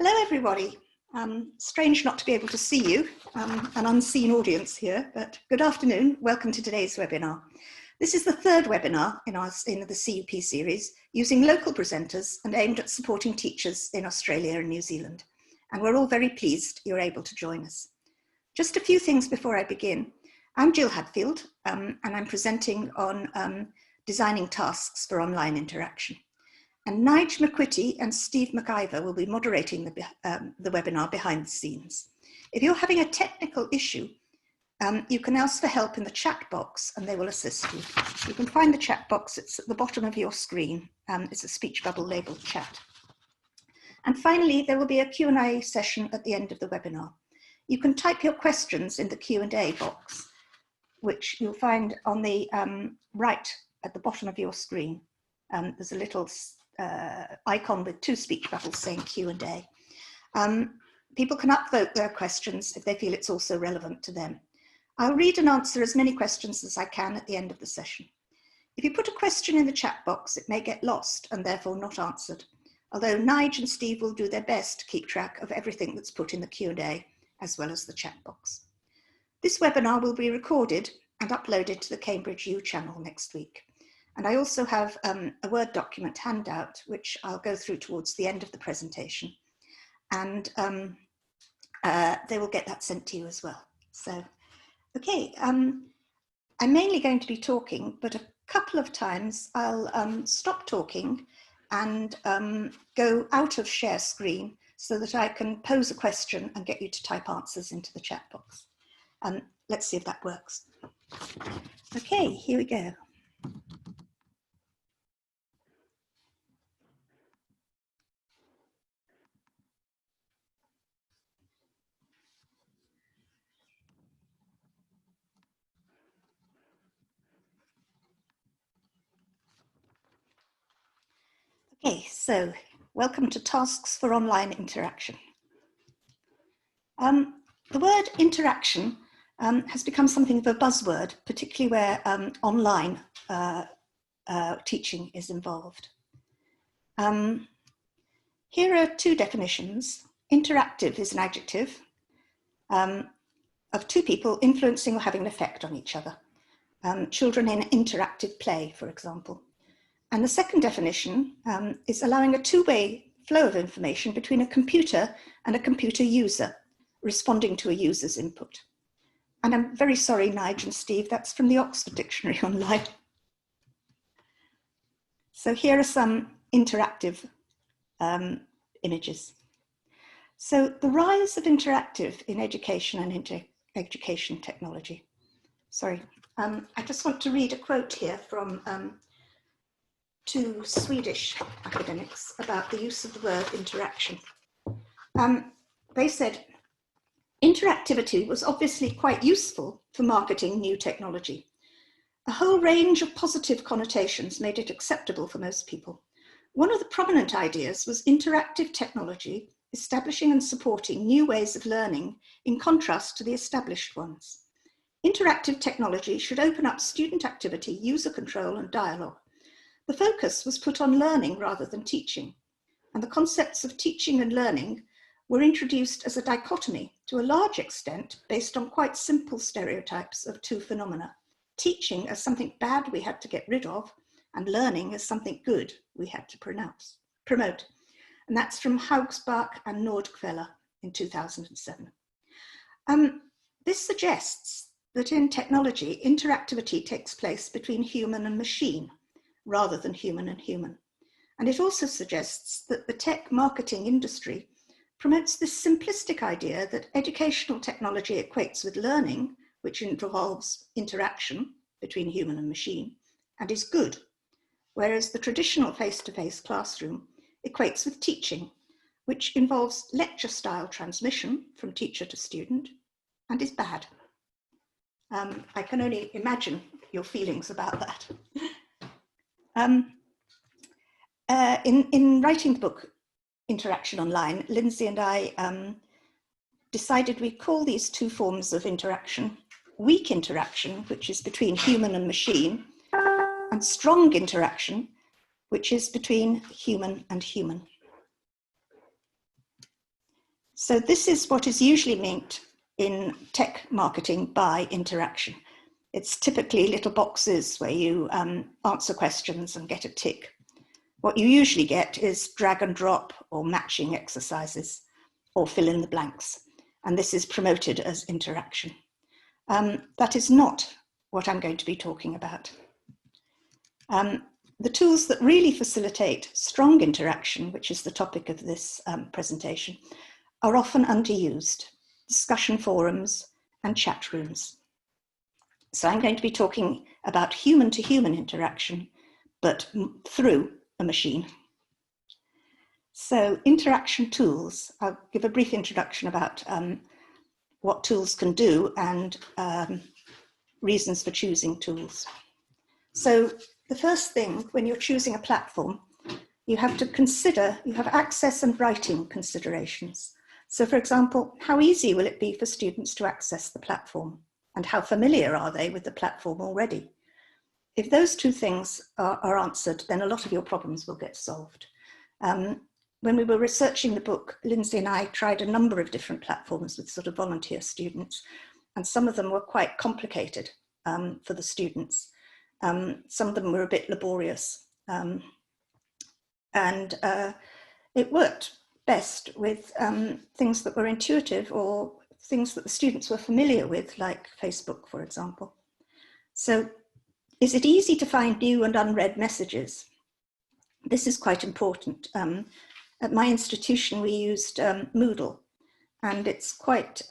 Hello, everybody. Strange not to be able to see you, an unseen audience here, but good afternoon. Welcome to today's webinar. This is the third webinar in the CUP series using local presenters and aimed at supporting teachers in Australia and New Zealand. And we're all very pleased you're able to join us. Just a few things before I begin. I'm Jill Hadfield, and I'm presenting on designing tasks for online interaction. And Nige McQuitty and Steve McIver will be moderating the webinar behind the scenes. If you're having a technical issue, you can ask for help in the chat box and they will assist you. You can find the chat box, it's at the bottom of your screen. It's a speech bubble labeled chat. And finally, there will be a Q&A session at the end of the webinar. You can type your questions in the Q&A box, which you'll find on the right at the bottom of your screen. There's a little icon with two speech bubbles saying Q&A. People can upvote their questions if they feel it's also relevant to them. I'll read and answer as many questions as I can at the end of the session. If you put a question in the chat box, it may get lost and therefore not answered, although Nige and Steve will do their best to keep track of everything that's put in the Q&A as well as the chat box. This webinar will be recorded and uploaded to the Cambridge U channel next week. And I also have a Word document handout, which I'll go through towards the end of the presentation. And they will get that sent to you as well. So, okay, I'm mainly going to be talking, but a couple of times I'll stop talking and go out of share screen so that I can pose a question and get you to type answers into the chat box. Let's see if that works. Okay, here we go. Okay, so welcome to Tasks for Online Interaction. The word interaction has become something of a buzzword, particularly where online teaching is involved. Here are two definitions. Interactive is an adjective of two people influencing or having an effect on each other. Children in interactive play, for example. And the second definition is allowing a two-way flow of information between a computer and a computer user, responding to a user's input. And I'm very sorry, Nige and Steve, that's from the Oxford Dictionary Online. So here are some interactive images. So the rise of interactive in education and education technology. Sorry, I just want to read a quote here from two Swedish academics about the use of the word interaction. They said, interactivity was obviously quite useful for marketing new technology. A whole range of positive connotations made it acceptable for most people. One of the prominent ideas was interactive technology establishing and supporting new ways of learning in contrast to the established ones. Interactive technology should open up student activity, user control, and dialogue. The focus was put on learning rather than teaching, and the concepts of teaching and learning were introduced as a dichotomy to a large extent based on quite simple stereotypes of two phenomena, teaching as something bad we had to get rid of, and learning as something good we had to promote. And that's from Haugsbach and Nordquella in 2007. This suggests that in technology, interactivity takes place between human and machine, rather than human and human. And it also suggests that the tech marketing industry promotes this simplistic idea that educational technology equates with learning, which involves interaction between human and machine, and is good, whereas the traditional face-to-face classroom equates with teaching, which involves lecture-style transmission from teacher to student, and is bad. I can only imagine your feelings about that. In writing the book, Interaction Online, Lindsay and I decided we'd call these two forms of interaction weak interaction, which is between human and machine, and strong interaction, which is between human and human. So this is what is usually meant in tech marketing by interaction. It's typically little boxes where you answer questions and get a tick. What you usually get is drag and drop or matching exercises or fill in the blanks. And this is promoted as interaction. That is not what I'm going to be talking about. The tools that really facilitate strong interaction, which is the topic of this presentation, are often underused: discussion forums and chat rooms. So I'm going to be talking about human-to-human interaction, but through a machine. So interaction tools, I'll give a brief introduction about what tools can do and reasons for choosing tools. So the first thing, when you're choosing a platform, you have to consider, you have access and writing considerations. So for example, how easy will it be for students to access the platform? And how familiar are they with the platform already? If those two things are answered, then a lot of your problems will get solved. When we were researching the book, Lindsay and I tried a number of different platforms with sort of volunteer students, and some of them were quite complicated for the students. Some of them were a bit laborious. It worked best with things that were intuitive or things that the students were familiar with, like Facebook, for example. So, is it easy to find new and unread messages? This is quite important. At my institution, we used Moodle, and it's quite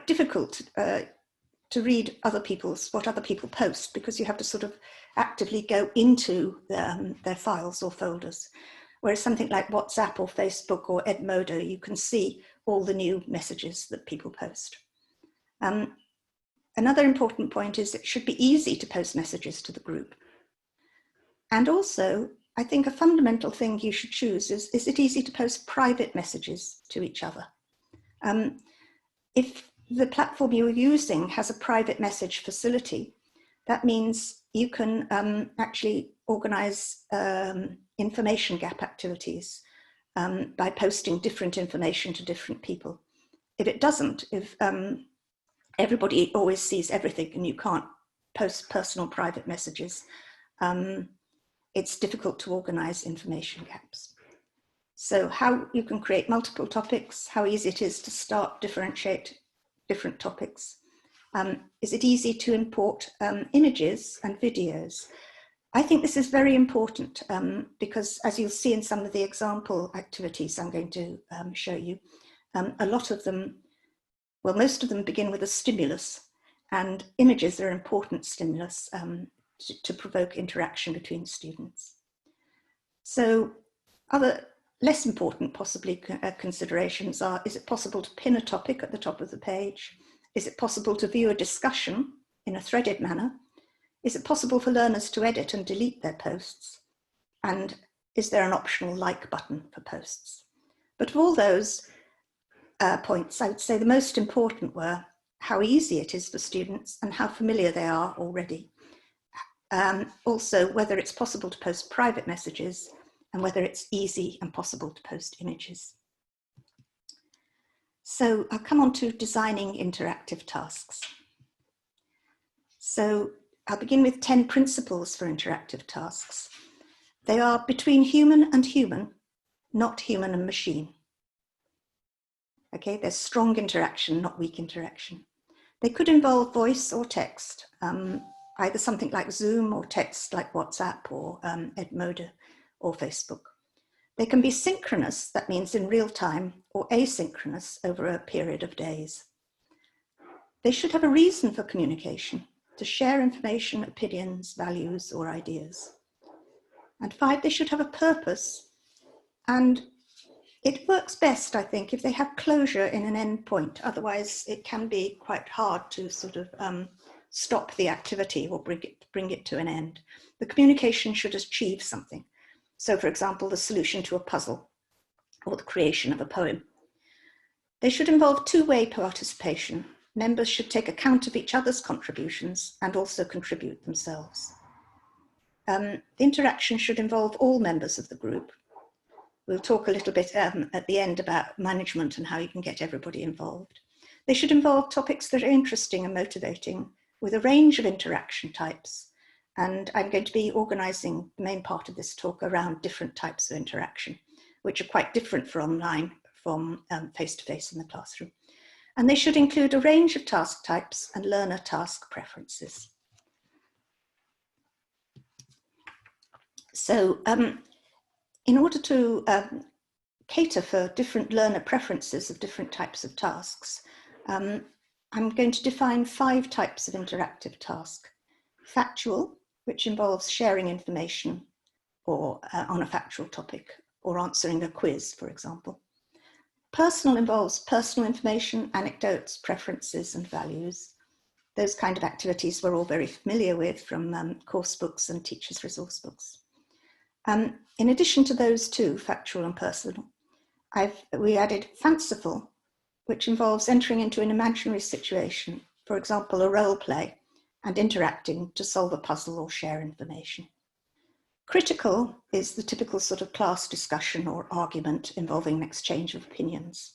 difficult to read what other people post, because you have to sort of actively go into their files or folders. Whereas something like WhatsApp or Facebook or Edmodo, you can see all the new messages that people post. Another important point is it should be easy to post messages to the group. And also, I think a fundamental thing you should choose is it easy to post private messages to each other? If the platform you're using has a private message facility, that means you can actually organize information gap activities by posting different information to different people. If it doesn't, if everybody always sees everything and you can't post personal private messages, it's difficult to organize information gaps. So how you can create multiple topics, how easy it is to start, differentiate different topics. Is it easy to import images and videos? I think this is very important because, as you'll see in some of the example activities I'm going to show you, a lot of them, well, most of them begin with a stimulus, and images are an important stimulus to provoke interaction between students. So other less important possibly considerations are, is it possible to pin a topic at the top of the page? Is it possible to view a discussion in a threaded manner? Is it possible for learners to edit and delete their posts? And is there an optional like button for posts? But of all those points, I would say the most important were how easy it is for students and how familiar they are already. Also, whether it's possible to post private messages and whether it's easy and possible to post images. So I'll come on to designing interactive tasks. So I'll begin with 10 principles for interactive tasks. They are between human and human, not human and machine. Okay, there's strong interaction, not weak interaction. They could involve voice or text, either something like Zoom or text like WhatsApp or Edmodo or Facebook. They can be synchronous, that means in real time, or asynchronous over a period of days. They should have a reason for communication, to share information, opinions, values, or ideas. And 5, they should have a purpose. And it works best, I think, if they have closure in an end point. Otherwise, it can be quite hard to sort of stop the activity or bring it to an end. The communication should achieve something. So, for example, the solution to a puzzle or the creation of a poem. They should involve two-way participation. Members should take account of each other's contributions and also contribute themselves. The interaction should involve all members of the group. We'll talk a little bit at the end about management and how you can get everybody involved. They should involve topics that are interesting and motivating with a range of interaction types. And I'm going to be organising the main part of this talk around different types of interaction, which are quite different for online from face-to-face in the classroom. And they should include a range of task types and learner task preferences. So in order to cater for different learner preferences of different types of tasks, I'm going to define 5 types of interactive task. Factual, which involves sharing information or on a factual topic or answering a quiz, for example. Personal involves personal information, anecdotes, preferences, and values. Those kind of activities we're all very familiar with from course books and teachers' resource books. In addition to those two, factual and personal, we added Fanciful, which involves entering into an imaginary situation, for example, a role play, and interacting to solve a puzzle or share information. Critical is the typical sort of class discussion or argument involving an exchange of opinions.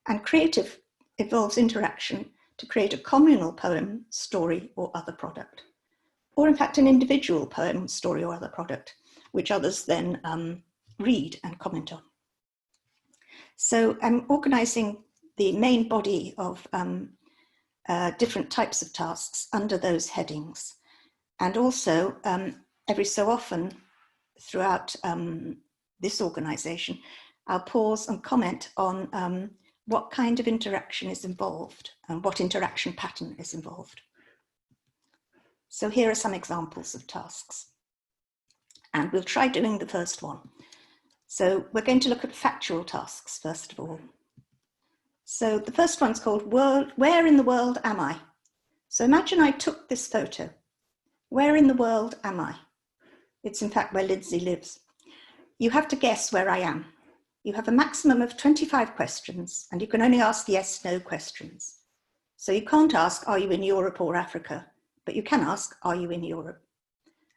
And creative involves interaction to create a communal poem, story, or other product. Or in fact, an individual poem, story, or other product, which others then read and comment on. So I'm organising the main body of different types of tasks under those headings. And also, every so often throughout this organisation, I'll pause and comment on what kind of interaction is involved and what interaction pattern is involved. So here are some examples of tasks. And we'll try doing the first one. So we're going to look at factual tasks, first of all. So the first one's called Where in the World Am I? So imagine I took this photo. Where in the world am I? It's in fact where Lindsay lives. You have to guess where I am. You have a maximum of 25 questions and you can only ask yes, no questions. So you can't ask, are you in Europe or Africa? But you can ask, are you in Europe?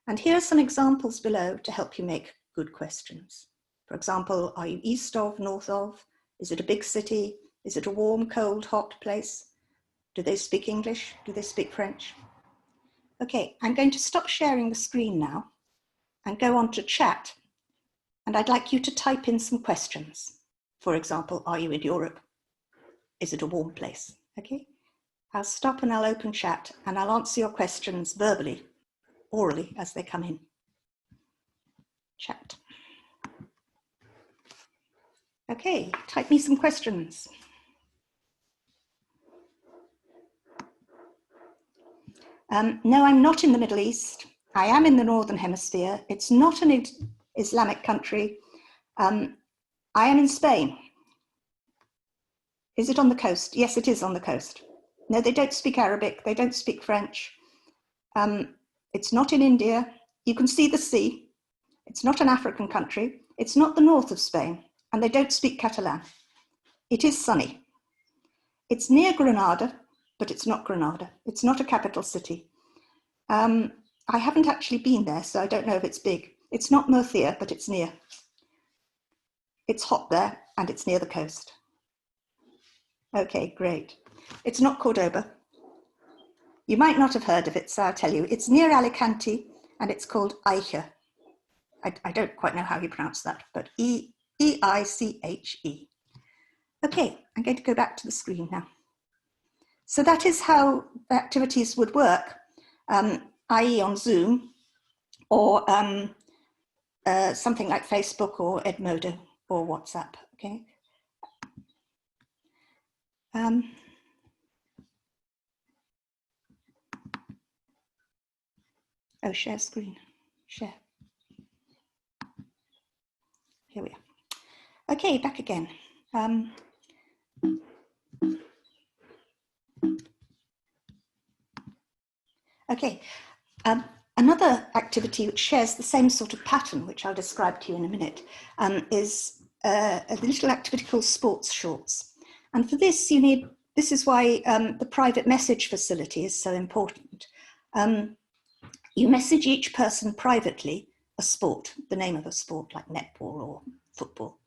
And here are some examples below to help you make good questions. For example, are you east of, north of? Is it a big city? Is it a warm, cold, hot place? Do they speak English? Do they speak French? Okay, I'm going to stop sharing the screen now and go on to chat. And I'd like you to type in some questions. For example, are you in Europe? Is it a warm place? Okay, I'll stop and I'll open chat and I'll answer your questions verbally, orally as they come in. Chat. Okay, type me some questions. No, I'm not in the Middle East. I am in the Northern Hemisphere. It's not an Islamic country. I am in Spain. Is it on the coast? Yes, it is on the coast. No, they don't speak Arabic. They don't speak French. It's not in India. You can see the sea. It's not an African country. It's not the north of Spain. And they don't speak Catalan. It is sunny. It's near Granada, but it's not Granada. It's not a capital city. I haven't actually been there, so I don't know if it's big. It's not Murcia, but it's near. It's hot there, and it's near the coast. Okay, great. It's not Cordoba. You might not have heard of it, so I'll tell you. It's near Alicante, and it's called Eiche. I don't quite know how you pronounce that, but E-I-C-H-E. Okay, I'm going to go back to the screen now. So that is how the activities would work, i.e. on Zoom or something like Facebook or Edmodo or WhatsApp, okay? Oh, share screen, share. Here we are. Okay, back again. Okay, another activity which shares the same sort of pattern, which I'll describe to you in a minute, is a little activity called Sports Shorts. And for this, this is why the private message facility is so important. You message each person privately a sport, the name of a sport like netball or football.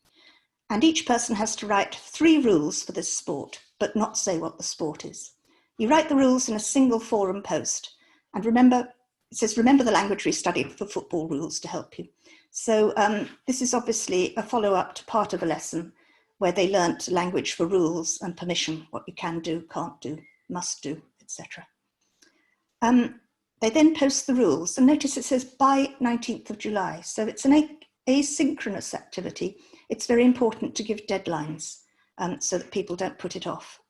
And each person has to write 3 rules for this sport, but not say what the sport is. You write the rules in a single forum post. And remember, it says, remember the language we studied for football rules to help you. So this is obviously a follow-up to part of a lesson where they learnt language for rules and permission, what you can do, can't do, must do, etc. They then post the rules, and notice it says by 19th of July. So it's an asynchronous activity. It's very important to give deadlines so that people don't put it off.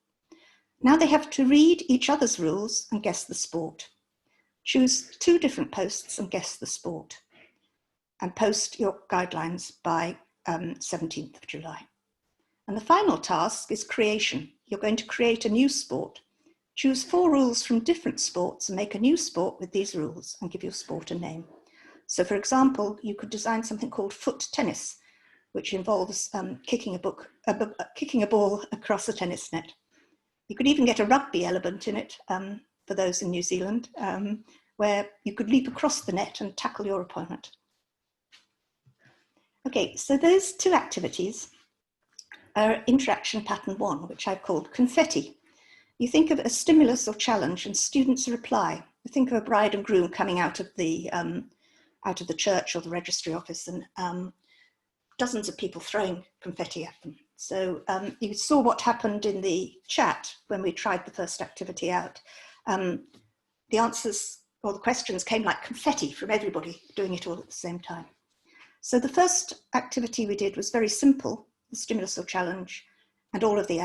Now they have to read each other's rules and guess the sport. Choose 2 different posts and guess the sport. And post your guidelines by 17th of July. And the final task is creation. You're going to create a new sport. Choose 4 rules from different sports and make a new sport with these rules and give your sport a name. So for example, you could design something called foot tennis, which involves kicking a ball across a tennis net. You could even get a rugby element in it for those in New Zealand, where you could leap across the net and tackle your opponent. Okay, so those 2 activities are interaction pattern 1, which I've called Confetti. You think of a stimulus or challenge and students reply. You think of a bride and groom coming out of the church or the registry office and dozens of people throwing confetti at them. So you saw what happened in the chat when we tried the first activity out. The answers or the questions came like confetti from everybody doing it all at the same time. So the first activity we did was very simple, the stimulus or challenge, and all of the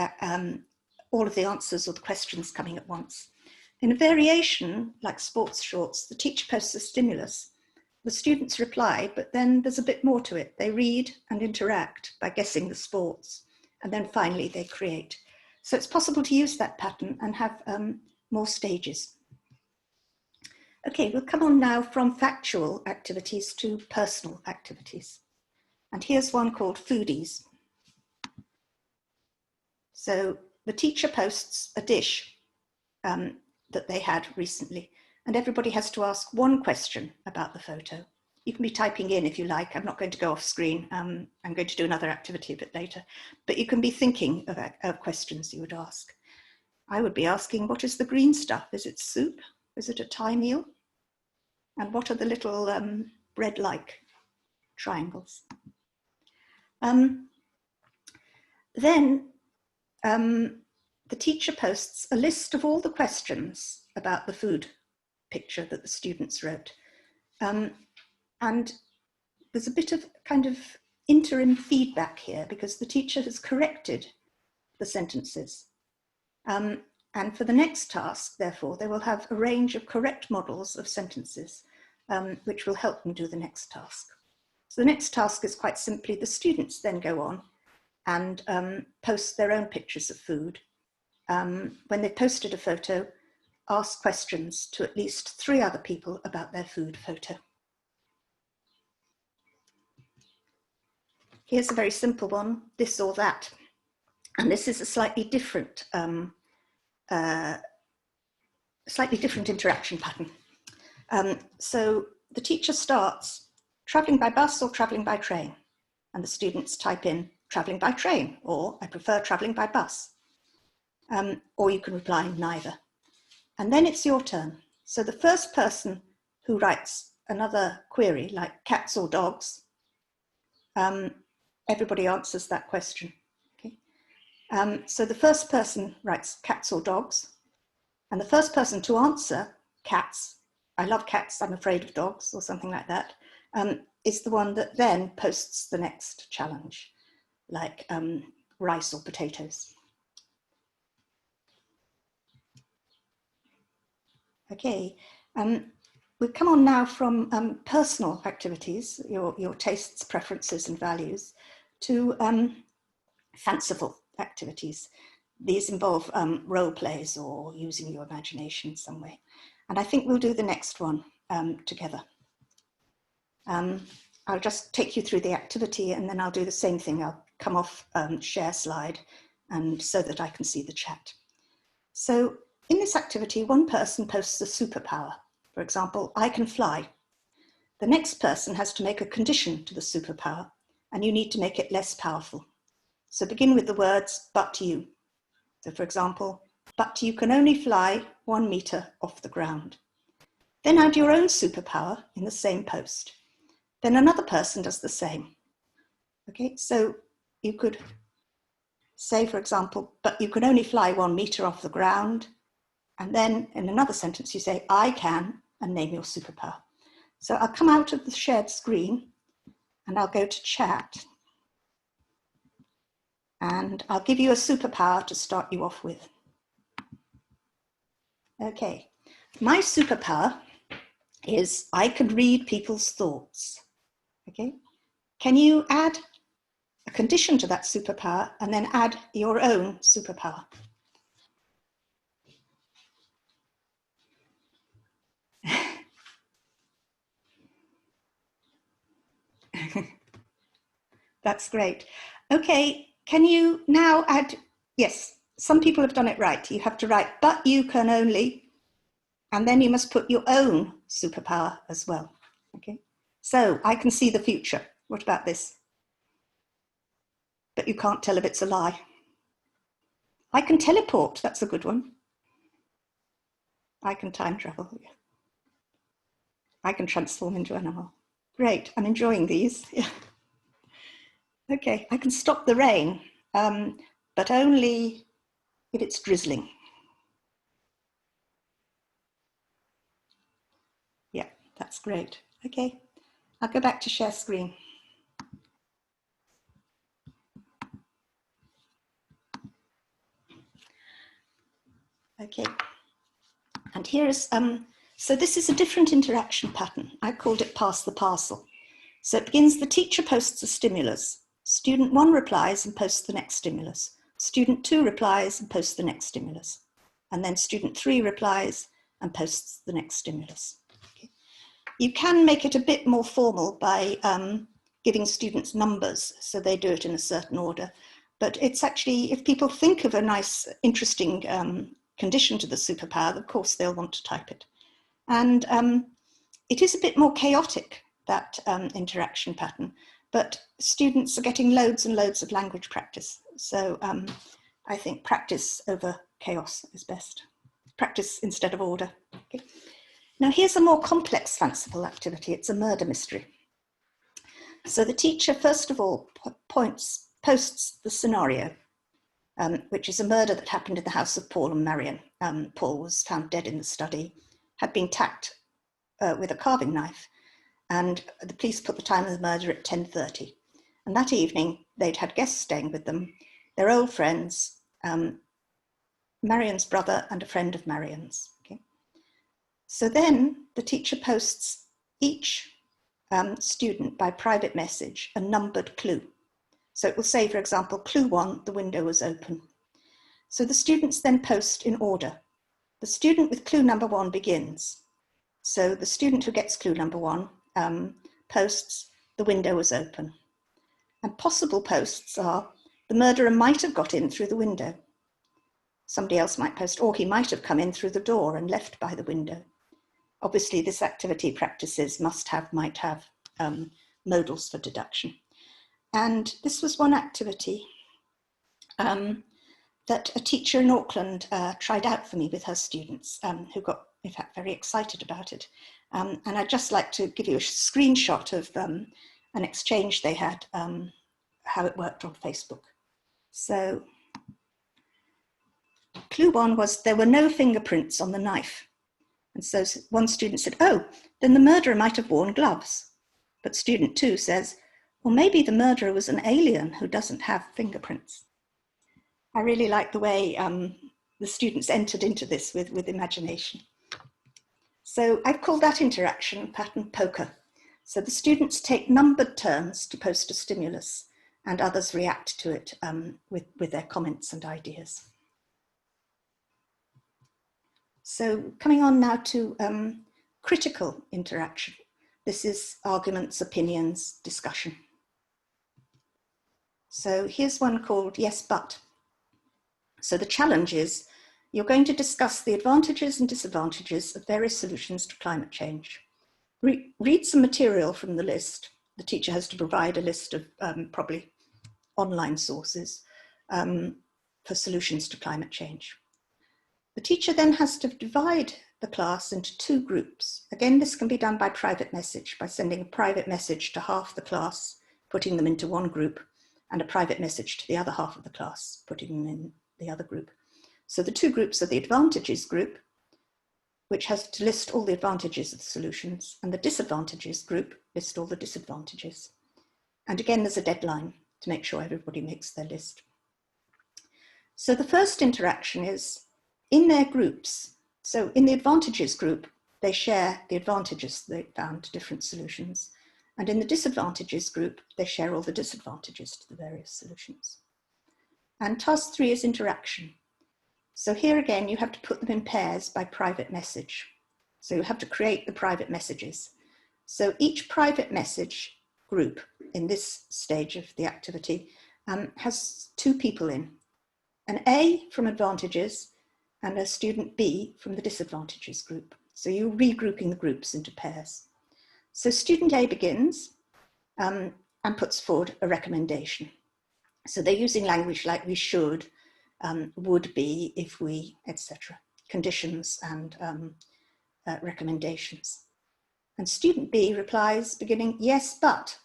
answers or the questions coming at once. In a variation, like sports shorts, the teacher posts a stimulus, the students reply, but then there's a bit more to it. They read and interact by guessing the sports, and then finally they create. So it's possible to use that pattern and have more stages. Okay, we'll come on now from factual activities to personal activities. And here's one called Foodies. So the teacher posts a dish that they had recently, and everybody has to ask 1 question about the photo. You can be typing in if you like. I'm not going to go off screen. I'm going to do another activity a bit later, but you can be thinking of questions you would ask. I would be asking, what is the green stuff? Is it soup? Is it a Thai meal? And what are the little bread-like triangles? Then the teacher posts a list of all the questions about the food picture that the students wrote. And there's a bit of kind of interim feedback here because the teacher has corrected the sentences. And for the next task, therefore, they will have a range of correct models of sentences, which will help them do the next task. So the next task is quite simply the students then go on and post their own pictures of food. When they posted a photo, ask questions to at least 3 other people about their food photo. Here's a very simple one, this or that. And this is a slightly different interaction pattern. So the teacher starts traveling by bus or traveling by train, and the students type in traveling by train, or I prefer traveling by bus. Or you can reply neither. And then it's your turn. So the first person who writes another query like cats or dogs, everybody answers that question. Okay? So the first person writes cats or dogs, and the first person to answer cats, I love cats, I'm afraid of dogs, or something like that, is the one that then posts the next challenge, like rice or potatoes. Okay, we'll come on now from personal activities, your tastes, preferences and values, to fanciful activities. These involve role plays or using your imagination in some way. And I think we'll do the next one together. I'll just take you through the activity and then I'll do the same thing. I'll come off share slide and so that I can see the chat. So in this activity, one person posts a superpower. For example, I can fly. The next person has to make a condition to the superpower and you need to make it less powerful. So begin with the words, but you. So for example, but you can only fly 1 meter off the ground. Then add your own superpower in the same post. Then another person does the same. Okay, so you could say, for example, but you can only fly 1 meter off the ground. And then in another sentence, you say, I can, and name your superpower. So I'll come out of the shared screen and I'll go to chat. And I'll give you a superpower to start you off with. Okay, my superpower is I can read people's thoughts. Okay, can you add a condition to that superpower and then add your own superpower? That's great. Okay, can you now add, yes, some people have done it right. You have to write, but you can only, and then you must put your own superpower as well. Okay, so I can see the future. What about this? But you can't tell if it's a lie. I can teleport, that's a good one. I can time travel. I can transform into an animal. Great, I'm enjoying these. Yeah. Okay, I can stop the rain, but only if it's drizzling. Yeah, that's great. Okay, I'll go back to share screen. Okay, and here's, so this is a different interaction pattern. I called it pass the parcel. So it begins, the teacher posts a stimulus. Student 1 replies and posts the next stimulus. Student 2 replies and posts the next stimulus. And then student 3 replies and posts the next stimulus. Okay. You can make it a bit more formal by giving students numbers, so they do it in a certain order. But it's actually, if people think of a nice, interesting condition to the superpower, of course they'll want to type it. And it is a bit more chaotic, that interaction pattern, but students are getting loads and loads of language practice. So I think practice over chaos is best. Practice instead of order. Okay. Now here's a more complex fanciful activity. It's a murder mystery. So the teacher, first of all, posts the scenario, which is a murder that happened in the house of Paul and Marion. Paul was found dead in the study, had been tacked with a carving knife, and the police put the time of the murder at 10:30. And that evening, they'd had guests staying with them, their old friends, Marion's brother and a friend of Marion's. Okay. So then the teacher posts each student by private message a numbered clue. So it will say, for example, clue 1, the window was open. So the students then post in order. The student with clue number 1 begins. So the student who gets clue number 1 posts, the window was open. And possible posts are, the murderer might have got in through the window. Somebody else might post, or he might have come in through the door and left by the window. Obviously, this activity practices must have, might have modals for deduction. And this was one activity that a teacher in Auckland tried out for me with her students, who got, in fact, very excited about it. And I'd just like to give you a screenshot of an exchange they had, how it worked on Facebook. So clue 1 was, there were no fingerprints on the knife. And so one student said, oh, then the murderer might have worn gloves. But student 2 says, well, maybe the murderer was an alien who doesn't have fingerprints. I really like the way the students entered into this with imagination. So I've called that interaction pattern poker. So the students take numbered turns to post a stimulus and others react to it with their comments and ideas. So coming on now to critical interaction. This is arguments, opinions, discussion. So here's one called Yes, But. So the challenge is, you're going to discuss the advantages and disadvantages of various solutions to climate change. Read some material from the list. The teacher has to provide a list of probably online sources for solutions to climate change. The teacher then has to divide the class into 2 groups. Again, this can be done by private message, by sending a private message to half the class, putting them into one group, and a private message to the other half of the class, putting them in the other group. So the 2 groups are the advantages group, which has to list all the advantages of the solutions, and the disadvantages group list all the disadvantages. And again, there's a deadline to make sure everybody makes their list. So the first interaction is in their groups. So in the advantages group, they share the advantages they found to different solutions. And in the disadvantages group, they share all the disadvantages to the various solutions. And task 3 is interaction. So here again, you have to put them in pairs by private message. So you have to create the private messages. So each private message group in this stage of the activity has 2 people in, an A from advantages and a student B from the disadvantages group. So you're regrouping the groups into pairs. So student A begins and puts forward a recommendation. So they're using language like we should, would be, if we, etc. Conditions and recommendations. And student B replies beginning, yes, but,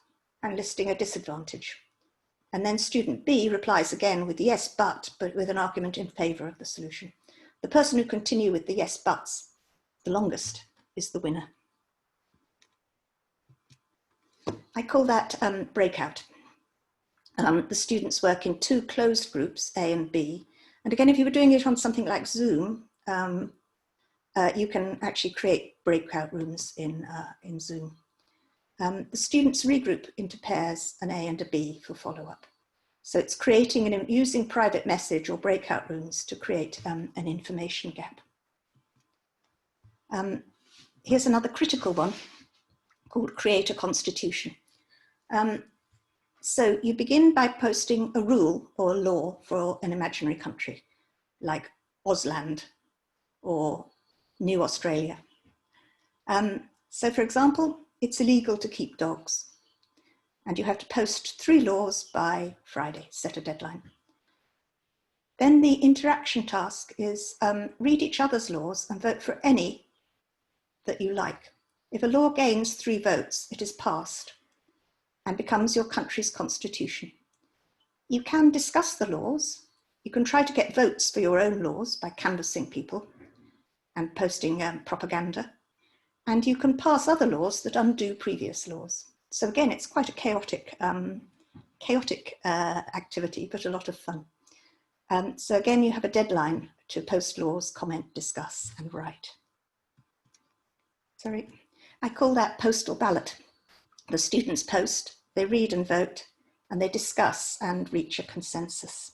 and listing a disadvantage. And then student B replies again with yes, but with an argument in favour of the solution. The person who continues with the yes, buts, the longest, is the winner. I call that breakout. The students work in 2 closed groups, A and B. And again, if you were doing it on something like Zoom, you can actually create breakout rooms in Zoom. The students regroup into pairs, an A and a B, for follow-up. So it's creating and using private message or breakout rooms to create an information gap. Here's another critical one called create a constitution. So you begin by posting a rule or a law for an imaginary country, like Ausland or New Australia. So for example, it's illegal to keep dogs, and you have to post 3 laws by Friday, set a deadline. Then the interaction task is read each other's laws and vote for any that you like. If a law gains 3 votes, it is passed and becomes your country's constitution. You can discuss the laws. You can try to get votes for your own laws by canvassing people and posting propaganda. And you can pass other laws that undo previous laws. So again, it's quite a chaotic activity, but a lot of fun. So again, you have a deadline to post laws, comment, discuss, and write. Sorry, I call that Postal Ballot. The students post, they read and vote, and they discuss and reach a consensus.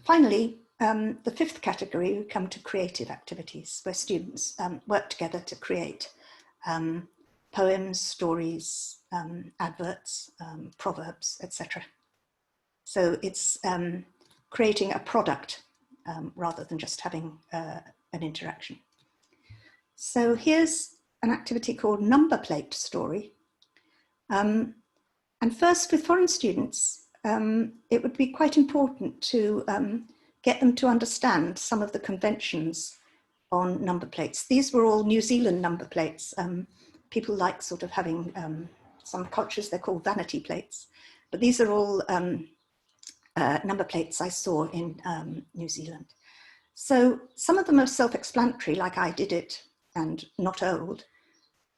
Finally, the 5th category, we come to creative activities, where students work together to create poems, stories, adverts, proverbs, etc. So it's creating a product rather than just having an interaction. So here's an activity called Number Plate Story. And first, with foreign students, it would be quite important to get them to understand some of the conventions on number plates. These were all New Zealand number plates. People like sort of having, some cultures they're called vanity plates, but these are all number plates I saw in New Zealand. So some of them are self-explanatory, like I did it and not old.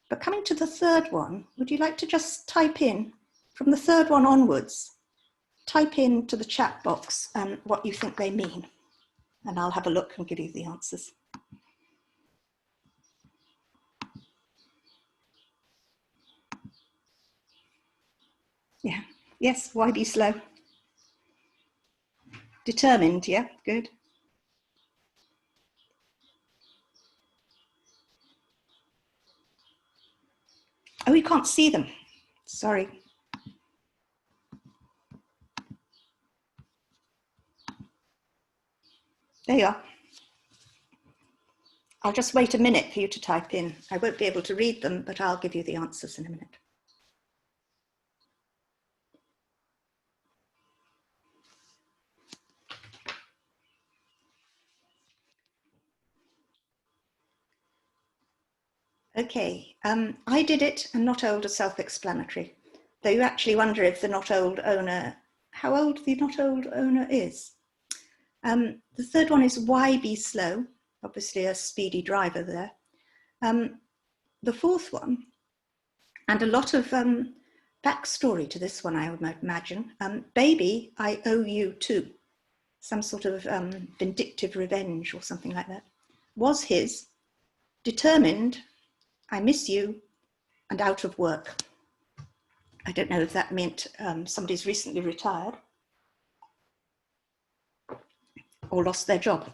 But coming to the 3rd one, would you like to just type in, from the 3rd one onwards, type into the chat box what you think they mean, and I'll have a look and give you the answers. Yeah, yes, why be slow? Determined, yeah, good. Oh, you can't see them, sorry. There you are. I'll just wait a minute for you to type in. I won't be able to read them, but I'll give you the answers in a minute. Okay, I did it and not old are self-explanatory, though you actually wonder if the not old owner, how old the not old owner is. The third one is why be slow, obviously a speedy driver there. The fourth one, and a lot of backstory to this one, I would imagine, baby, I owe you too, some sort of vindictive revenge or something like that, was his, determined, I miss you, and out of work. I don't know if that meant somebody's recently retired or lost their job.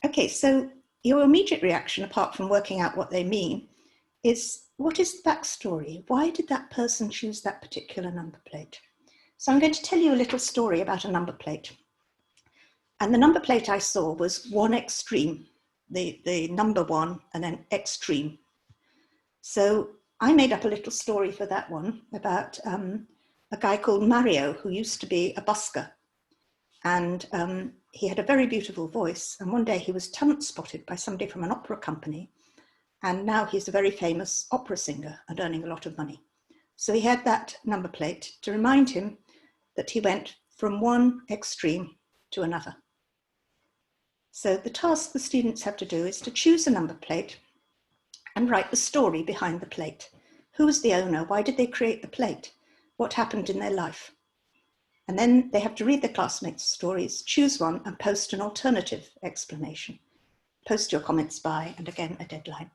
Okay, so your immediate reaction, apart from working out what they mean, is what is the backstory? Why did that person choose that particular number plate? So I'm going to tell you a little story about a number plate. And the number plate I saw was one extreme, the number one and then extreme. So I made up a little story for that one about a guy called Mario who used to be a busker. And he had a very beautiful voice. And one day he was talent spotted by somebody from an opera company. And now he's a very famous opera singer and earning a lot of money. So he had that number plate to remind him that he went from one extreme to another. So the task the students have to do is to choose a number plate and write the story behind the plate. Who was the owner? Why did they create the plate? What happened in their life? And then they have to read their classmates' stories, choose one and post an alternative explanation. Post your comments by, and again, a deadline.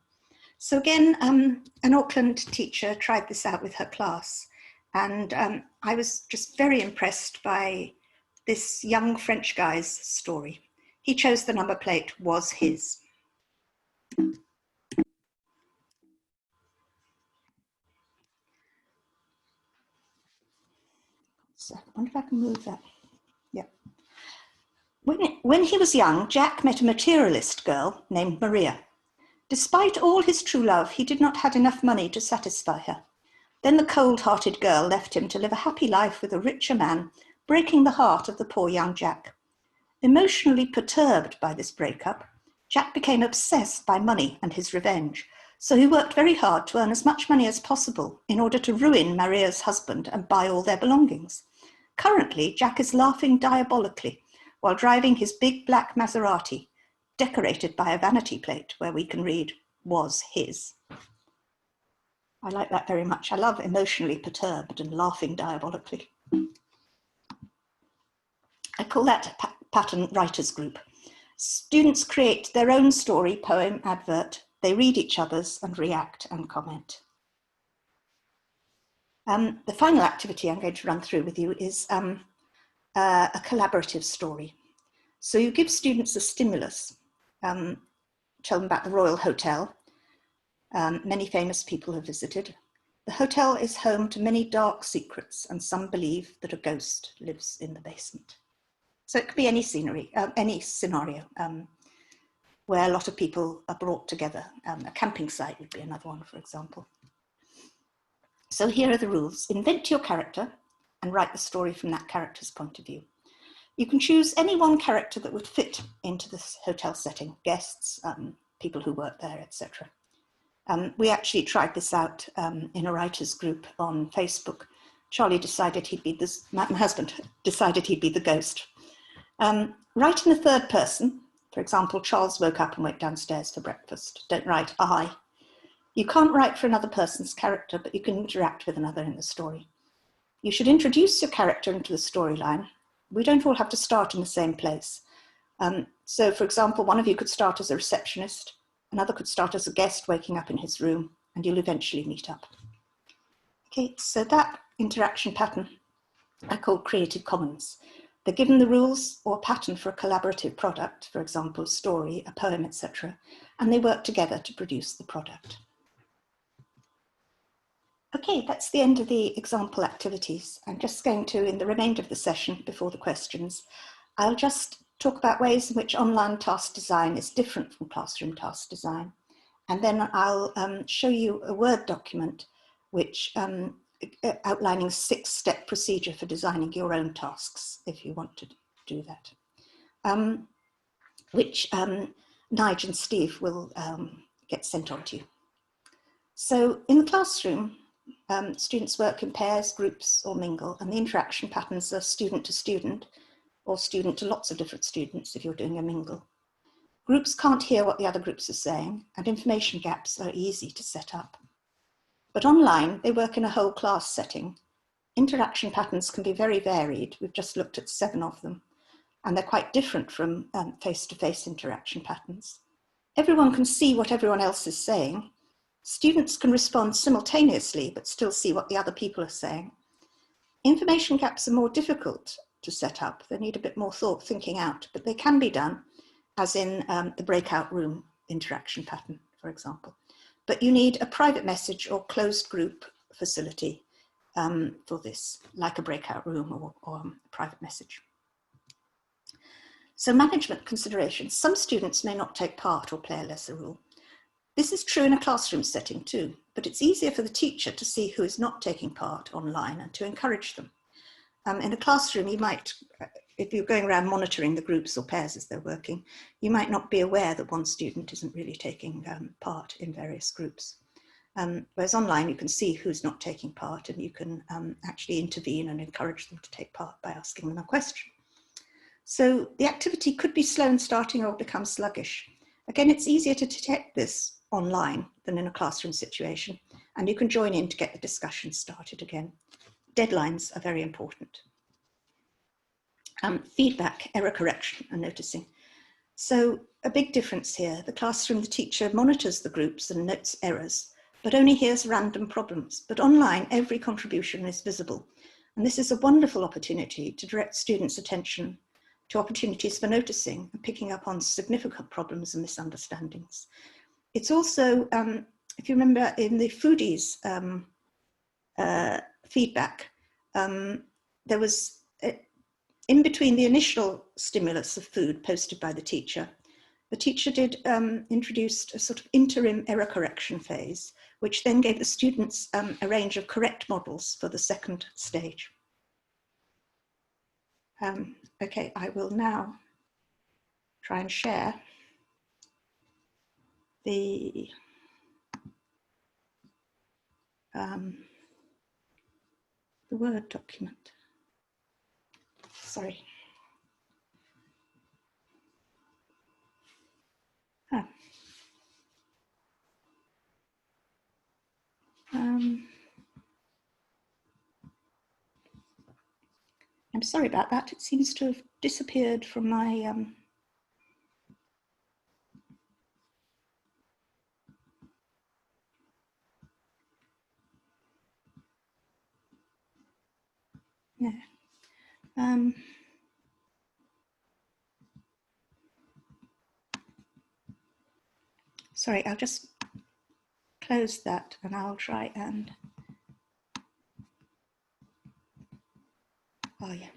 So again, an Auckland teacher tried this out with her class. And I was just very impressed by this young French guy's story. He chose the number plate was his. So I wonder if I can move that. Yeah. When he was young, Jack met a materialist girl named Maria. Despite all his true love, he did not have enough money to satisfy her. Then the cold-hearted girl left him to live a happy life with a richer man, breaking the heart of the poor young Jack. Emotionally perturbed by this breakup, Jack became obsessed by money and his revenge, so he worked very hard to earn as much money as possible in order to ruin Maria's husband and buy all their belongings. Currently, Jack is laughing diabolically while driving his big black Maserati, decorated by a vanity plate where we can read, was his. I like that very much. I love emotionally perturbed and laughing diabolically. I call that pattern writers group. Students create their own story, poem, advert. They read each other's and react and comment. The final activity I'm going to run through with you is a collaborative story. So you give students a stimulus, tell them about the Royal Hotel. Many famous people have visited. The hotel is home to many dark secrets, and some believe that a ghost lives in the basement. So it could be any scenery, any scenario where a lot of people are brought together. A camping site would be another one, for example. So here are the rules. Invent your character and write the story from that character's point of view. You can choose any one character that would fit into this hotel setting, guests, people who work there, etc. We actually tried this out in a writers group on Facebook. Charlie decided he'd be this, my husband decided he'd be the ghost. Write in the third person. For example, Charles woke up and went downstairs for breakfast. Don't write I. You can't write for another person's character, but you can interact with another in the story. You should introduce your character into the storyline. We don't all have to start in the same place. So for example, one of you could start as a receptionist, another could start as a guest waking up in his room, and you'll eventually meet up. Okay, so that interaction pattern I call Creative Commons. They're given the rules or pattern for a collaborative product, for example, a story, a poem, etc., and they work together to produce the product. Okay, that's the end of the example activities. I'm just going to, in the remainder of the session, before the questions, I'll just talk about ways in which online task design is different from classroom task design. And then I'll show you a Word document which outlining a 6-step procedure for designing your own tasks, if you want to do that, which Nigel and Steve will gets sent on to you. So in the classroom, students work in pairs, groups, or mingle, and the interaction patterns are student to student, or student to lots of different students if you're doing a mingle. Groups can't hear what the other groups are saying, and information gaps are easy to set up. But online, they work in a whole class setting. Interaction patterns can be very varied. We've just looked at 7 of them, and they're quite different from face-to-face interaction patterns. Everyone can see what everyone else is saying. Students can respond simultaneously, but still see what the other people are saying. Information gaps are more difficult to set up. They need a bit more thought, thinking out, but they can be done, as in the breakout room interaction pattern, for example. But you need a private message or closed group facility for this, like a breakout room or a private message. So management considerations. Some students may not take part or play a lesser role. This is true in a classroom setting too, but it's easier for the teacher to see who is not taking part online and to encourage them. In a classroom, you might, if you're going around monitoring the groups or pairs as they're working, you might not be aware that one student isn't really taking part in various groups. Whereas online, you can see who's not taking part, and you can actually intervene and encourage them to take part by asking them a question. So the activity could be slow in starting or become sluggish. Again, it's easier to detect this online than in a classroom situation, and you can join in to get the discussion started again. Deadlines are very important. Feedback, error correction, and noticing. So a big difference here. The classroom, the teacher monitors the groups and notes errors, but only hears random problems. But online, every contribution is visible. And this is a wonderful opportunity to direct students' attention to opportunities for noticing and picking up on significant problems and misunderstandings. It's also, if you remember in the Foodies feedback, there was, in between the initial stimulus of food posted by the teacher did introduced a sort of interim error correction phase, which then gave the students a range of correct models for the second stage. Okay, I will now try and share the Word document. Sorry. Oh. I'm sorry about that. It seems to have disappeared from my yeah. Sorry, I'll just close that and I'll try and, oh yeah.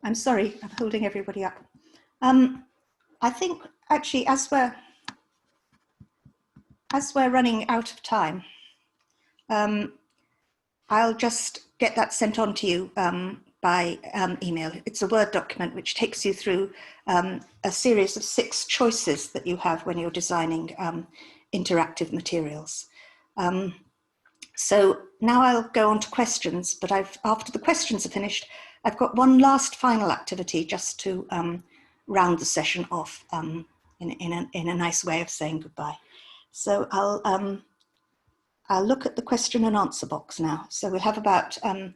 I'm sorry, I'm holding everybody up. I think actually as we're running out of time, I'll just get that sent on to you by email. It's a Word document which takes you through a series of 6 choices that you have when you're designing interactive materials. So now I'll go on to questions, but after the questions are finished, I've got one last final activity just to round the session off in a nice way of saying goodbye. So I'll look at the question and answer box now. So we'll have about 10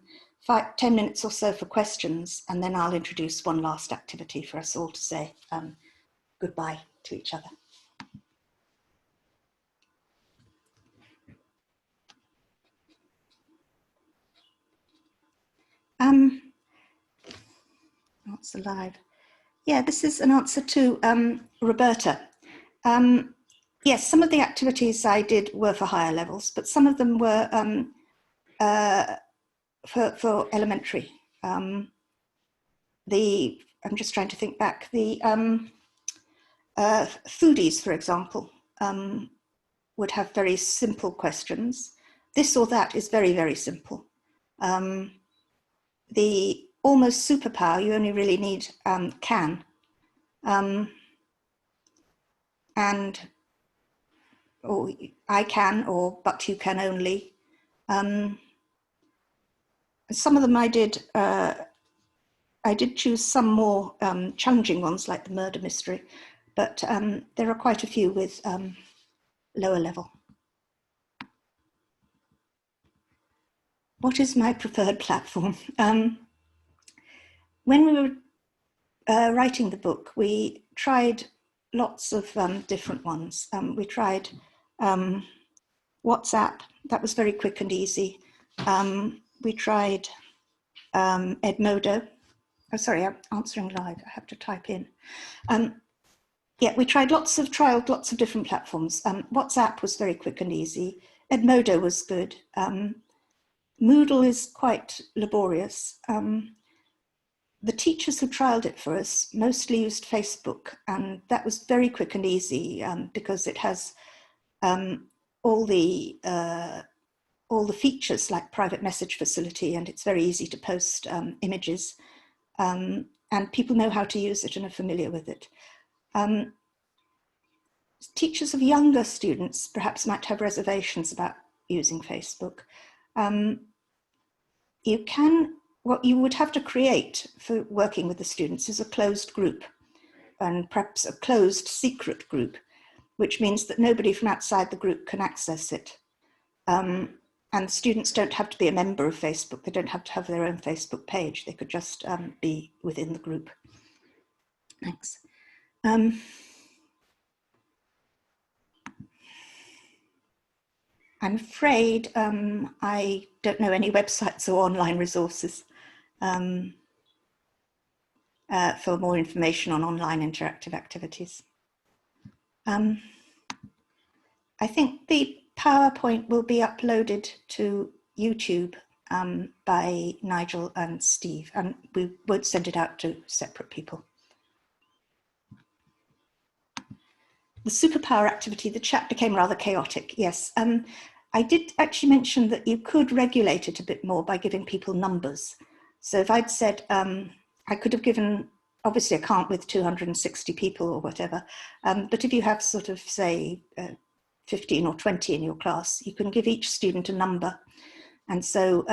minutes or so for questions, and then I'll introduce one last activity for us all to say goodbye to each other. Answer live. Yeah, this is an answer to Roberta. Yes, some of the activities I did were for higher levels, but some of them were for elementary. I'm just trying to think back. Foodies, for example, would have very simple questions. This or that is very, very simple. The almost superpower, you only really need can. And or I can, or but you can only. Some of them I did choose some more challenging ones, like the murder mystery, but there are quite a few with lower level. What is my preferred platform? When we were writing the book, we tried lots of different ones. We tried WhatsApp, that was very quick and easy. We tried Edmodo. Oh, sorry, I'm answering live, I have to type in. Yeah, we tried trialed lots of different platforms. WhatsApp was very quick and easy. Edmodo was good. Moodle is quite laborious. The teachers who trialed it for us mostly used Facebook, and that was very quick and easy because it has all the features like private message facility, and it's very easy to post images, and people know how to use it and are familiar with it. Teachers of younger students perhaps might have reservations about using Facebook. What you would have to create for working with the students is a closed group, and perhaps a closed secret group, which means that nobody from outside the group can access it. And students don't have to be a member of Facebook. They don't have to have their own Facebook page. They could just be within the group. Thanks. I'm afraid I don't know any websites or online resources for more information on online interactive activities. I think the PowerPoint will be uploaded to YouTube by Nigel and Steve, and we won't send it out to separate people. The superpower activity, the chat became rather chaotic, yes. I did actually mention that you could regulate it a bit more by giving people numbers. So if I'd said, I could have given, obviously I can't with 260 people or whatever, but if you have sort of, say, 15 or 20 in your class, you can give each student a number. And so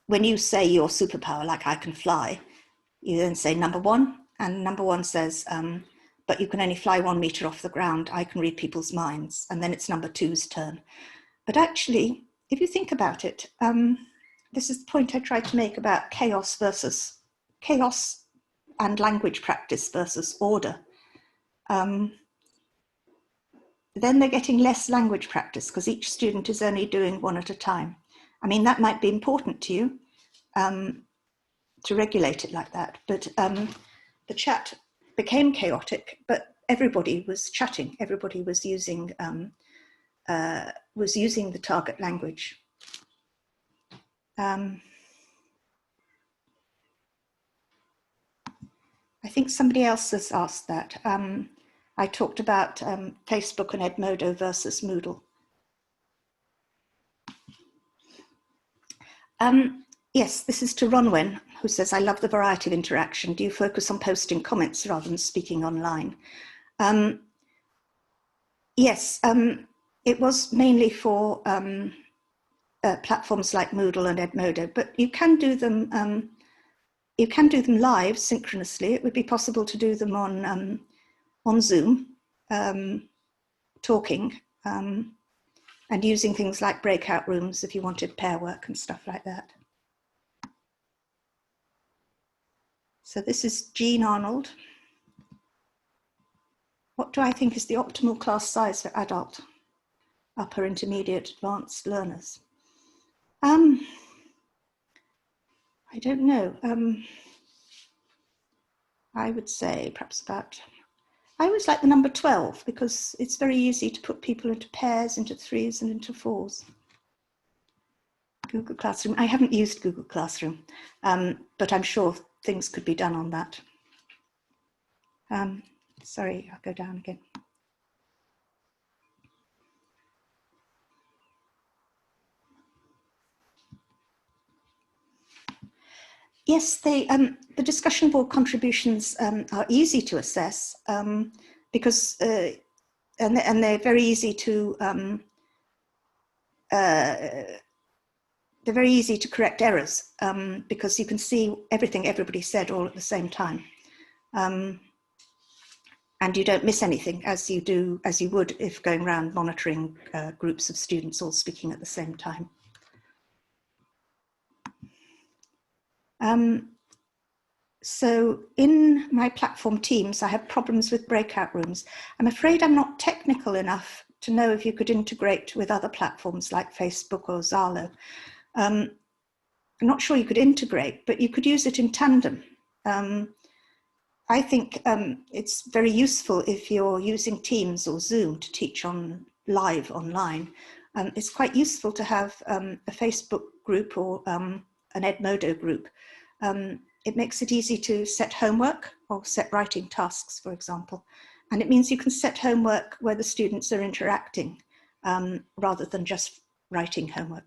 when you say your superpower, like I can fly, you then say number 1, and number 1 says, but you can only fly 1 meter off the ground. I can read people's minds. And then it's number 2's turn. But actually, if you think about it, this is the point I tried to make about chaos and language practice versus order. Then they're getting less language practice because each student is only doing 1 at a time. I mean, that might be important to you to regulate it like that, but the chat became chaotic, but everybody was chatting. Everybody was using the target language. I think somebody else has asked that. I talked about Facebook and Edmodo versus Moodle. Yes, this is to Ronwen, who says, I love the variety of interaction. Do you focus on posting comments rather than speaking online? Yes, it was mainly for platforms like Moodle and Edmodo, but you can do them live synchronously. It would be possible to do them on Zoom, talking, and using things like breakout rooms if you wanted pair work and stuff like that. So this is Jean Arnold. What do I think is the optimal class size for adult, upper, intermediate, advanced learners? I don't know. I would say perhaps I always like the number 12 because it's very easy to put people into pairs, into 3s and into 4s. Google Classroom, I haven't used Google Classroom, but I'm sure things could be done on that. Sorry, I'll go down again. Yes, the discussion board contributions are easy to assess because, and they're very easy to, they're very easy to correct errors because you can see everything everybody said all at the same time. And you don't miss anything as you would if going around monitoring groups of students all speaking at the same time. So in my platform Teams, I have problems with breakout rooms. I'm afraid I'm not technical enough to know if you could integrate with other platforms like Facebook or Zalo. I'm not sure you could integrate, but you could use it in tandem. I think it's very useful if you're using Teams or Zoom to teach live online. It's quite useful to have a Facebook group or an Edmodo group. It makes it easy to set homework or set writing tasks, for example. And it means you can set homework where the students are interacting rather than just writing homework.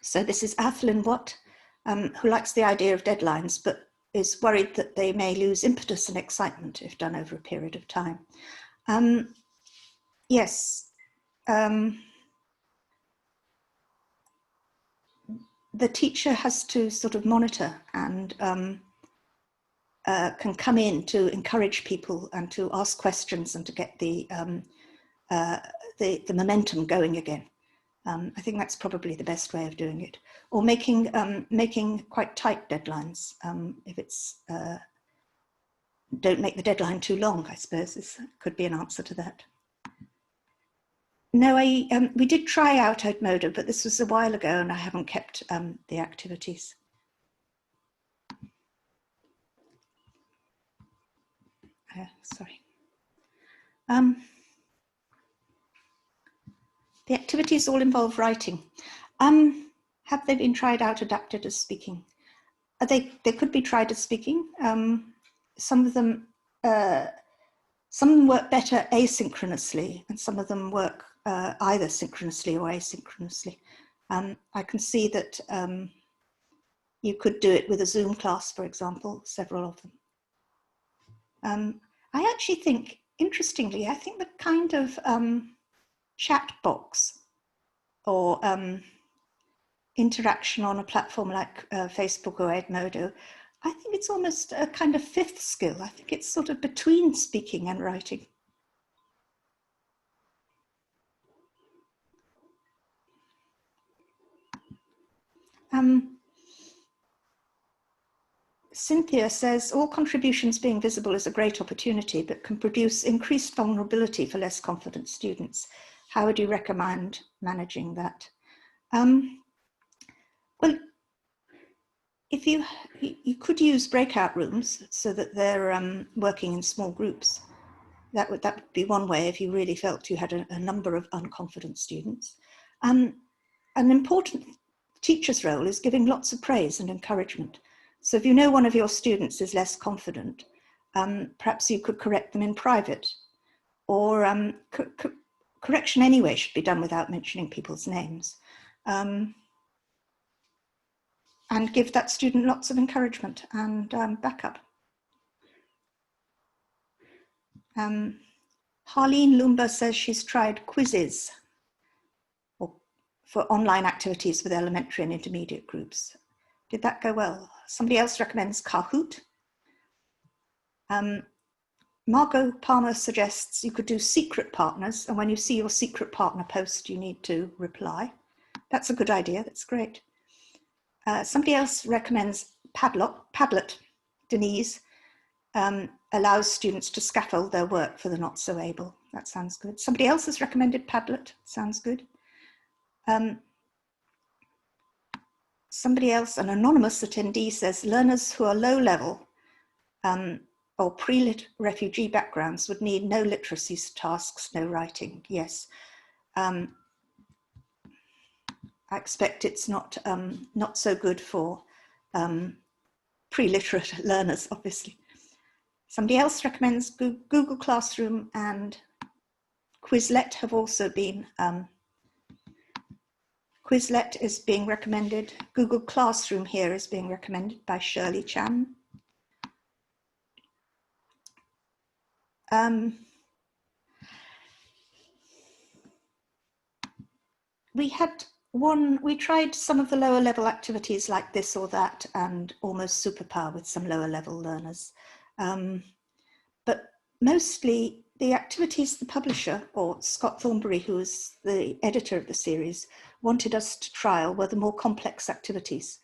So this is Athlin Watt, who likes the idea of deadlines, but is worried that they may lose impetus and excitement if done over a period of time. Yes. The teacher has to sort of monitor and can come in to encourage people and to ask questions and to get the momentum going again. I think that's probably the best way of doing it. Or making quite tight deadlines. If it's, don't make the deadline too long, I suppose, could be an answer to that. No, we did try out Edmodo, but this was a while ago and I haven't kept the activities. Sorry. The activities all involve writing. Have they been tried out adapted as speaking? They could be tried as speaking. Some of them work better asynchronously, and some of them work either synchronously or asynchronously. I can see that you could do it with a Zoom class, for example, several of them. I actually think, interestingly, I think the kind of chat box or interaction on a platform like Facebook or Edmodo, I think it's almost a kind of fifth skill. I think it's sort of between speaking and writing. Cynthia says, all contributions being visible is a great opportunity, but can produce increased vulnerability for less confident students. How would you recommend managing that? Well, if you could use breakout rooms so that they're working in small groups. That would be one way if you really felt you had a number of unconfident students. An important teacher's role is giving lots of praise and encouragement. So if you know one of your students is less confident, perhaps you could correct them in private, or correction anyway should be done without mentioning people's names. And give that student lots of encouragement and backup. Harleen Lumba says she's tried quizzes for online activities with elementary and intermediate groups. Did that go well? Somebody else recommends Kahoot. Margot Palmer suggests you could do secret partners, and when you see your secret partner post, you need to reply. That's a good idea, that's great. Somebody else recommends Padlet. Denise allows students to scaffold their work for the not so able. That sounds good. Somebody else has recommended Padlet, sounds good. Somebody else, an anonymous attendee, says learners who are low level or pre-lit refugee backgrounds would need no literacy tasks, no writing. Yes. I expect it's not so good for pre-literate learners, obviously. Somebody else recommends Google Classroom and Quizlet have also been, Quizlet is being recommended. Google Classroom here is being recommended by Shirley Chan. We tried some of the lower level activities like this or that and almost Superpower with some lower level learners. But mostly the activities the publisher, or Scott Thornbury, who is the editor of the series, wanted us to trial were the more complex activities.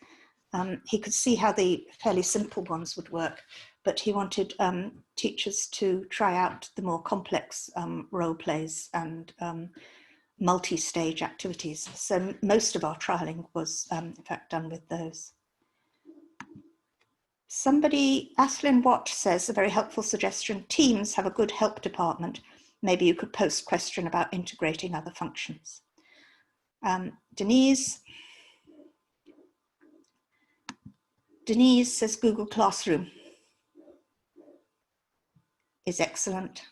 He could see how the fairly simple ones would work, but he wanted teachers to try out the more complex role plays and multi-stage activities. So most of our trialing was in fact done with those. Somebody, Aslin Watt says, a very helpful suggestion, Teams have a good help department. Maybe you could post a question about integrating other functions. Denise says Google Classroom is excellent.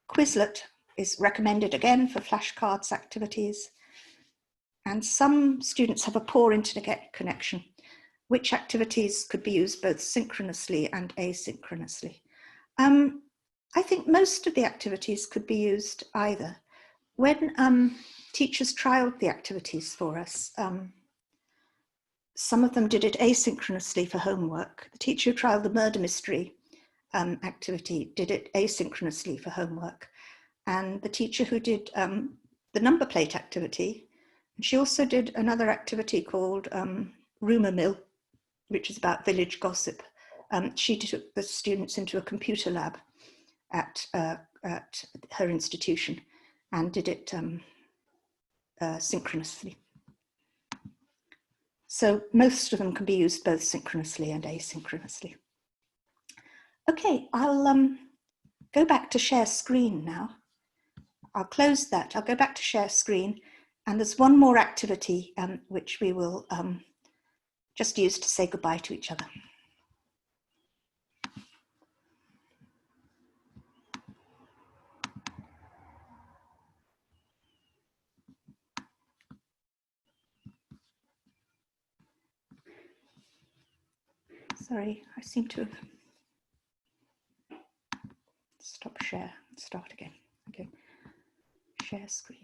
Quizlet is recommended again for flashcards activities. And some students have a poor internet connection. Which activities could be used both synchronously and asynchronously? I think most of the activities could be used either. When teachers trialed the activities for us, some of them did it asynchronously for homework. The teacher who trialed the murder mystery activity did it asynchronously for homework. And the teacher who did the number plate activity, and she also did another activity called Rumour Mill, which is about village gossip. She took the students into a computer lab at her institution and did it synchronously. So most of them can be used both synchronously and asynchronously. Okay, I'll go back to share screen now. I'll close that. I'll go back to share screen. And there's one more activity which we will just use to say goodbye to each other. Sorry, I seem to have stopped share and start again. Okay, share screen.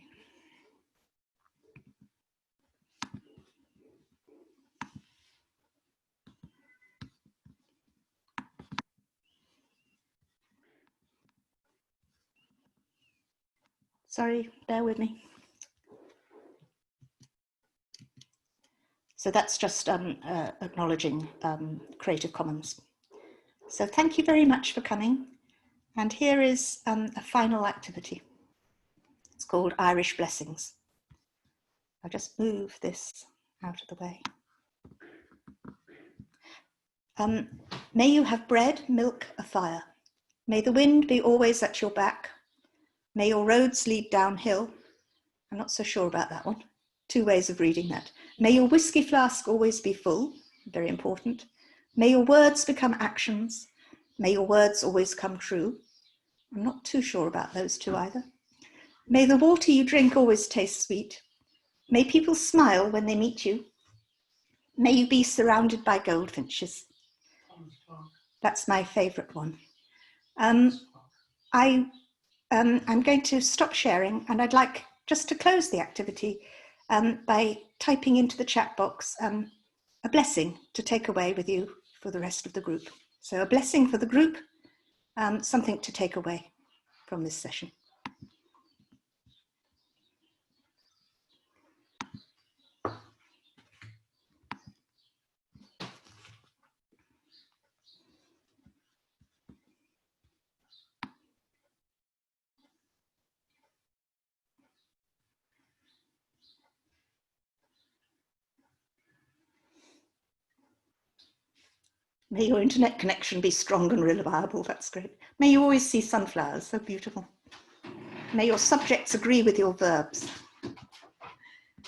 Sorry, bear with me. So that's just acknowledging Creative Commons. So thank you very much for coming. And here is a final activity. It's called Irish Blessings. I'll just move this out of the way. May you have bread, milk, a fire. May the wind be always at your back. May your roads lead downhill. I'm not so sure about that one. Two ways of reading that. May your whiskey flask always be full. Very important. May your words become actions. May your words always come true. I'm not too sure about those two either. May the water you drink always taste sweet. May people smile when they meet you. May you be surrounded by goldfinches. That's my favourite one. I'm going to stop sharing, and I'd like just to close the activity by typing into the chat box a blessing to take away with you for the rest of the group. So a blessing for the group, something to take away from this session. May your internet connection be strong and reliable. That's great. May you always see sunflowers. So beautiful. May your subjects agree with your verbs.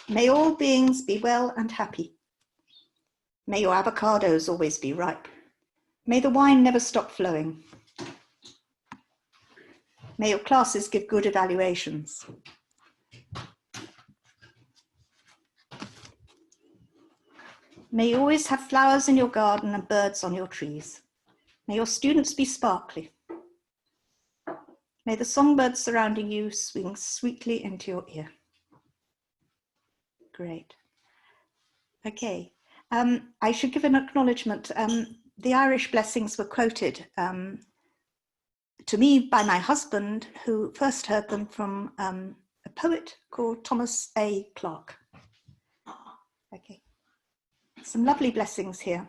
May all beings be well and happy. May your avocados always be ripe. May the wine never stop flowing. May your classes give good evaluations. May you always have flowers in your garden and birds on your trees. May your students be sparkly. May the songbirds surrounding you swing sweetly into your ear. Great. Okay. I should give an acknowledgement. The Irish blessings were quoted to me by my husband, who first heard them from a poet called Thomas A. Clarke. Okay. Some lovely blessings here.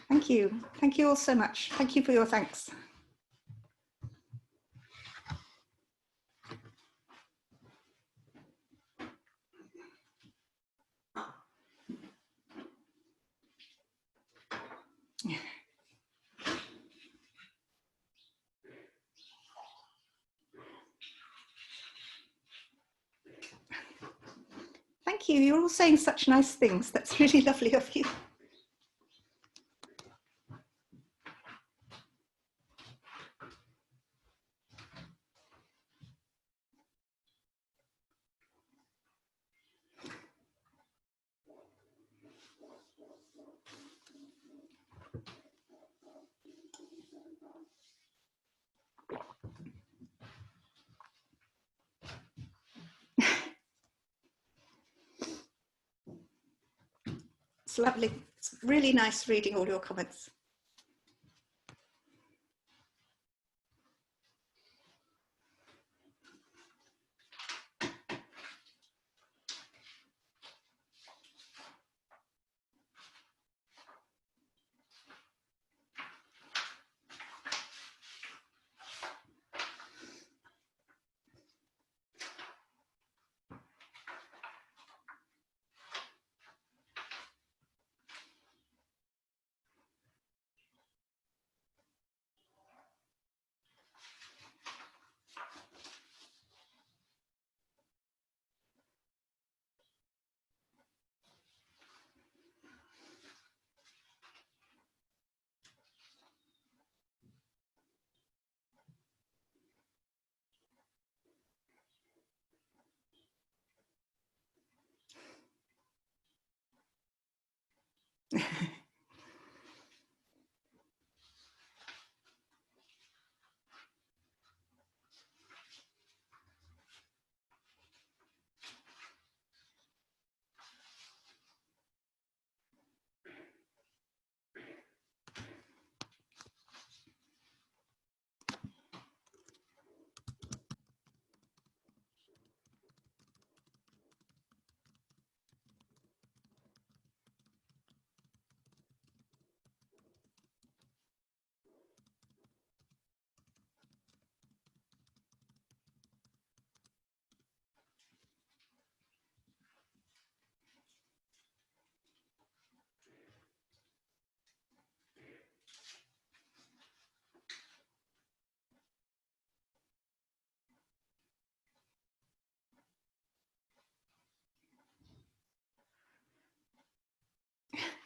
Thank you. Thank you all so much. Thank you for your thanks. Thank you. You're all saying such nice things. That's really lovely of you. It's lovely. It's really nice reading all your comments.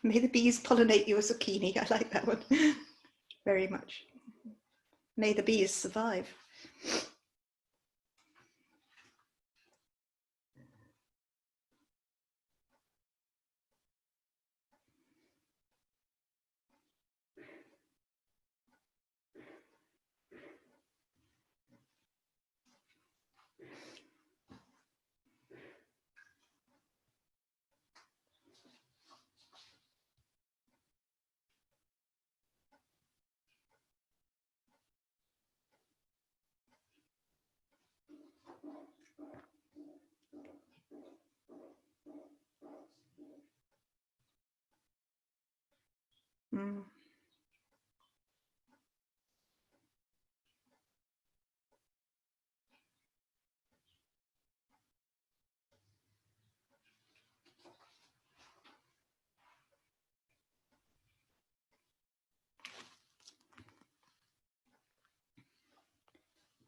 May the bees pollinate your zucchini. I like that one very much. May the bees survive. Mm.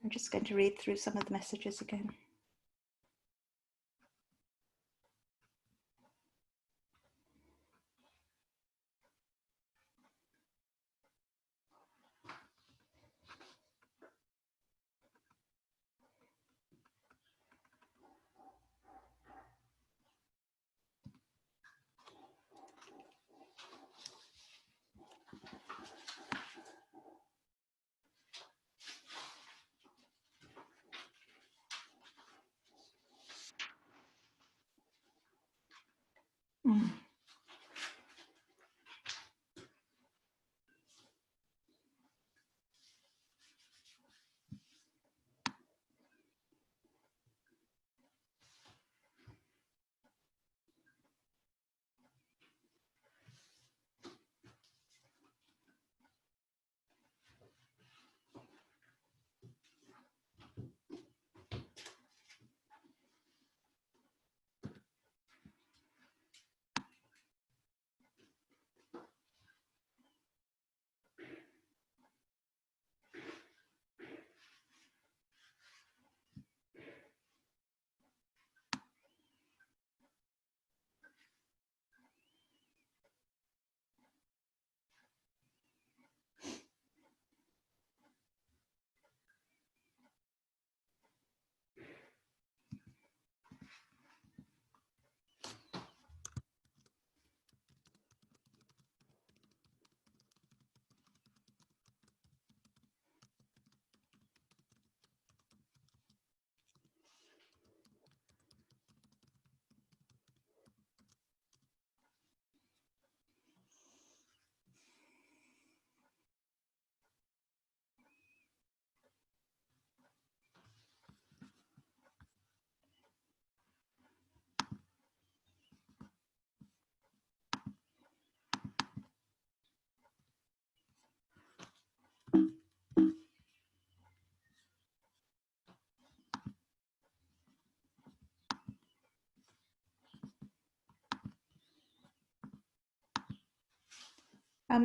I'm just going to read through some of the messages again.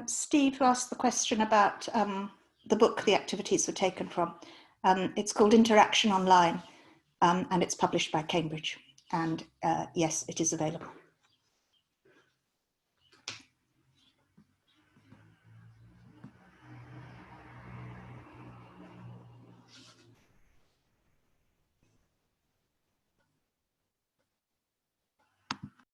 Steve asked the question about the book the activities were taken from. It's called Interaction Online, and it's published by Cambridge. And yes, it is available.